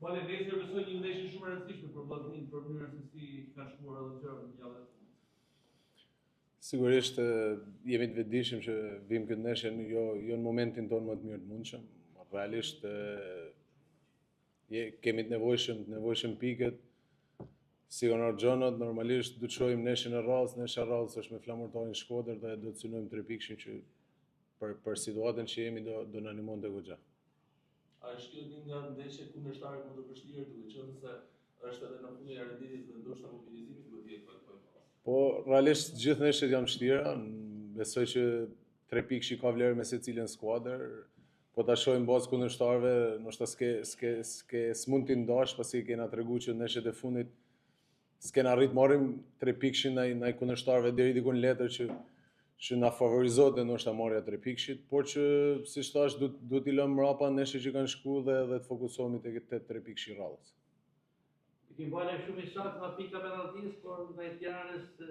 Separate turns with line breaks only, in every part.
Fale, nesër besoj një ndeshje shumë e rëndësishme për Vllaznin, për mënyrën se si kanë shkuar edhe gjërat në javën e fundit.
Sigurisht jemi të vetëdijshëm që vim këtë ndeshje jo në momentin tonë më të mirë të mundshëm. Realisht kemi të nevojshëm pikët. Si Gjonat, normalisht do të shohim ndeshjen e radhës, ndeshja e radhës është me Flamurtarin Shkodër dhe do të synojmë 3 pikë që për situatën që jemi do na animonte goxha.
A është kjo një nga ndeshjet kundërshtarë më të vështirë, duke qenë se është edhe në fund e renditjes dhe ndoshta mobilizimi duhet të jetë pak më i madh?
Po, realisht gjithë ndeshjet janë vështira, besoj që 3 pikë që ka vlerë me secilën skuadër, po ta shohim bazë kundërshtarëve, ndoshta s'mund t'i ndash, pasi kena treguar që ndeshjet e fundit s'kena arrit marrim 3 pikëshin ndaj kundërshtarëve deri diku në letër që na favorizote ndoshta marrja 3 pikëshit, por që siç thash duhet t'i lëmë mbrapa ndeshjet që kanë shkuar dhe të fokusohemi tek 3 pikësh i radhës.
Kemi bërë shumë i saktë nga pika penaltis, por ndaj Tiranës është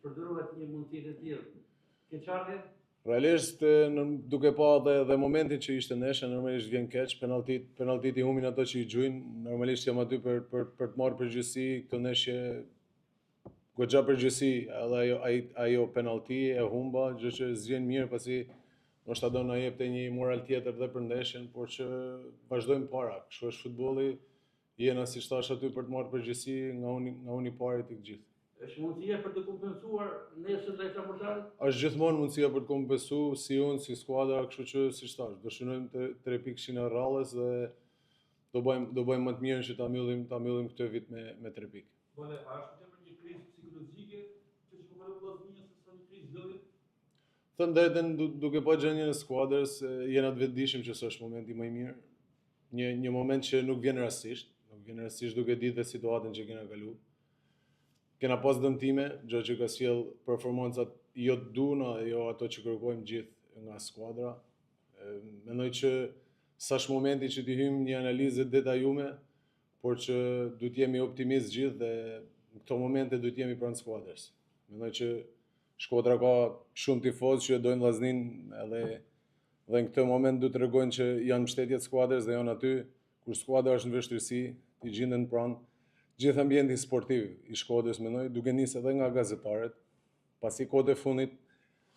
përdoruar një mundësi të tillë. Ke çfarë?
Realisht, duke pa dhe momentin që ishte ndeshja, normalisht vjen keq, penaltit i humbin ato që i gjujnë, normalisht jam aty për të marrë përgjegjësi këtë ndeshje, goxha përgjegjësi, edhe ajo penalti e humba, gjë që zgjen mirë pasi ndoshta do na jepte një moral tjetër dhe për ndeshjen, por që vazhdojmë para, kështu është futbolli, jena siç thash aty për të marrë përgjegjësi nga unë i pari të gjithë.
Është mundësia për të kompensuar nesër ndaj Flamurtarit?
Është gjithmonë mundësia për të kompensuar si unë, si skuadra, kështu që siç thash, do shënojmë 3 pikëshin e rrallës dhe do bëjmë më të mirën që ta mbyllim këtë vit me 3 pikë.
Vale, a është tepër një krizë psikologjike që po kalon Vllaznia se sa një krizë lojë?
Thënë drejtën, duke pa gjendjen e skuadrës, jena të vetëdijshëm që s'është momenti më i mirë. Një moment që nuk vjen rastisht duke ditë dhe situatën që kena kaluar. Kena pas dëmtime, gjë që ka sjell performancat jo të duhura, jo ato që kërkojmë gjithë nga skuadra. Mendoj që s'është momenti që t'i hyjmë një analizë detajume, por që duhet jemi optimist gjithë dhe në këto momente duhet jemi pranë skuadrës. Mendoj që Shkodra ka shumë tifozë që dojnë Vllaznin edhe në këtë moment duhet tregojnë që janë mbështetje të skuadrës dhe janë aty kur skuadra është në vështirësi, t'i gjenden pranë. Gjithë ambienti sportiv i Shkodrës, mendoj, duke nisë edhe nga gazetarët, pasi kohët e fundit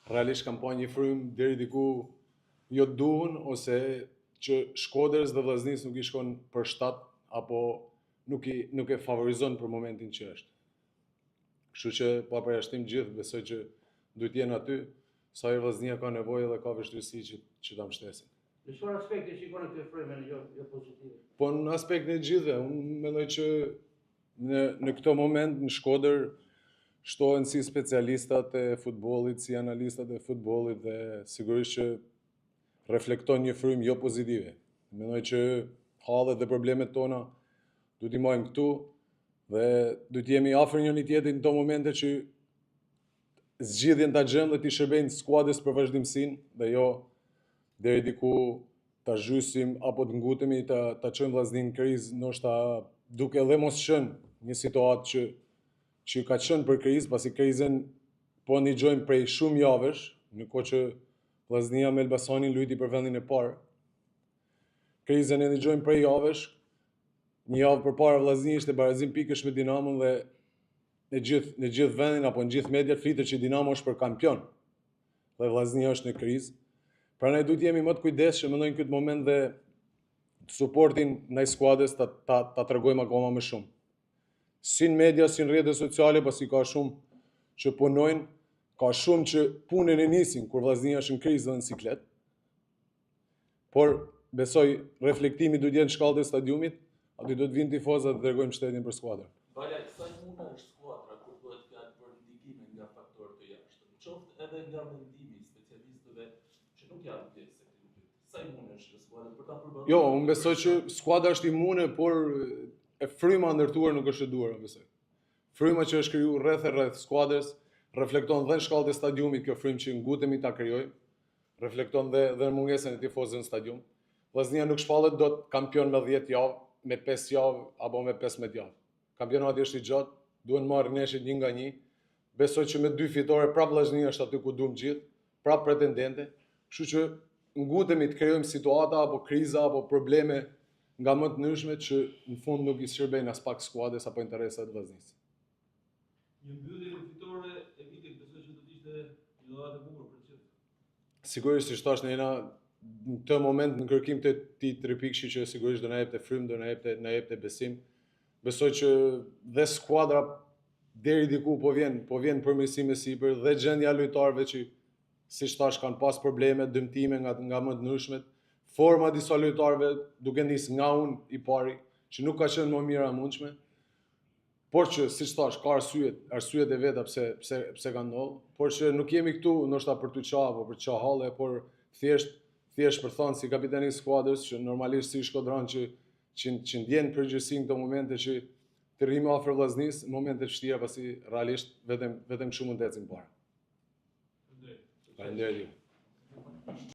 realisht kanë pa një frymë deri diku jo të duhur ose që Shkodrës dhe Vllaznis nuk i shkon për shtat apo nuk e favorizon për momentin që është. Kështu që pa përjashtim gjithë besoj që duhet jenë aty, sa i Vllaznia ka nevojë dhe ka vështirësi që ta mbështesin.
Në çfarë aspekti shikoni këtë frymën jo pozitive?
Po në aspektin e gjithë, unë mendoj që në këto moment në Shkodër shtohen si specialistat e futbollit, si analistat e futbollit dhe sigurisht që reflekton një frymë jo pozitive. Mendoj që hallet dhe problemet tona duhet i marrim këtu dhe duhet jemi afër njëri tjetrit në këto momente që zgjidhjen ta gjejmë dhe t'i shërbejnë skuadrës për vazhdimsinë dhe jo deri diku ta zhysim apo të ngutemi ta çojmë Vllaznin në krizë, ndoshta duke edhe mos qenë një situatë që ka qenë për krizë, pasi krizën po ndigjojmë prej shumë javësh, në kohë që Vllaznia me Elbasanin luajti për vendin e parë. Krizën e ndigjojmë prej javësh. Një javë përpara Vllaznia ishte barazim pikësh me Dinamon dhe në gjithë vendin apo në gjithë mediat flitet që Dinamo është për kampion. Dhe Vllaznia është në krizë. Prandaj duhet jemi më të kujdesshëm mendoj në këtë moment dhe suportin ndaj skuadrës ta tregojmë akoma më shumë. Si në media, si në rrjetet sociale, pasi ka shumë që punojnë, ka shumë që punën e nisin kur Vllaznia është në krizë dhe në siklet. Por besoj reflektimi duhet jetë në shkallët e stadiumit, aty do të vinë tifozat dhe tregojmë mbështetjen për skuadrën.
Vale, sa mund është skuadra kur bëhet fjalë për ndikime nga faktorë të jashtëm, qoftë edhe nga mendimi i specialistëve që nuk janë pjesë e klubit. Sa mund është skuadra për ta përballuar?
Jo, unë besoj që skuadra është imune, por e fryma ndërtuar nuk është e duhur, besoj. Fryma që është krijuar rreth skuadrës reflekton dhe në shkallët e stadiumit kjo frymë që ngutemi ta krijojmë, reflekton dhe në mungesën e tifozëve në stadium. Vllaznia nuk shpallet dot kampion me 10 javë, me 5 javë apo me 15 javë. Kampionati është i gjatë, duhen marrë ndeshjet një nga një. Besoj që me 2 fitore prap Vllaznia është aty ku duam gjithë, prap pretendente. Kështu që ngutemi të krijojmë situata apo kriza apo probleme nga më të ndryshmet që në fund nuk i shërbejnë as pak skuadës apo interesat vllaznisë.
Një mbyllje fitore e vitit besoj që do të ishte një dhuratë e bukur për gjithë.
Sigurisht si thash në këtë moment në kërkim të ti 3 pikësh që sigurisht do na jepte frymë, do na jepte besim. Besoj që dhe skuadra deri diku po vjen përmirësime sipër dhe gjendja e lojtarëve që siç thash kanë pas probleme, dëmtime nga më të ndryshmet. Forma disa lojtarëve duke nis nga unë i pari që nuk ka qenë më mira e mundshme. Por që siç thash ka arsyet e veta pse ka ndodhur, por që nuk jemi këtu ndoshta për të qah apo për të qah halle, por thjesht për thënë si kapiteni i skuadrës që normalisht si Shkodran që ndjen përgjegjësinë në këto momente që të rrimi afër vllaznisë, në momente të vështira pasi realisht vetëm kështu mund të ecim para. Faleminderit.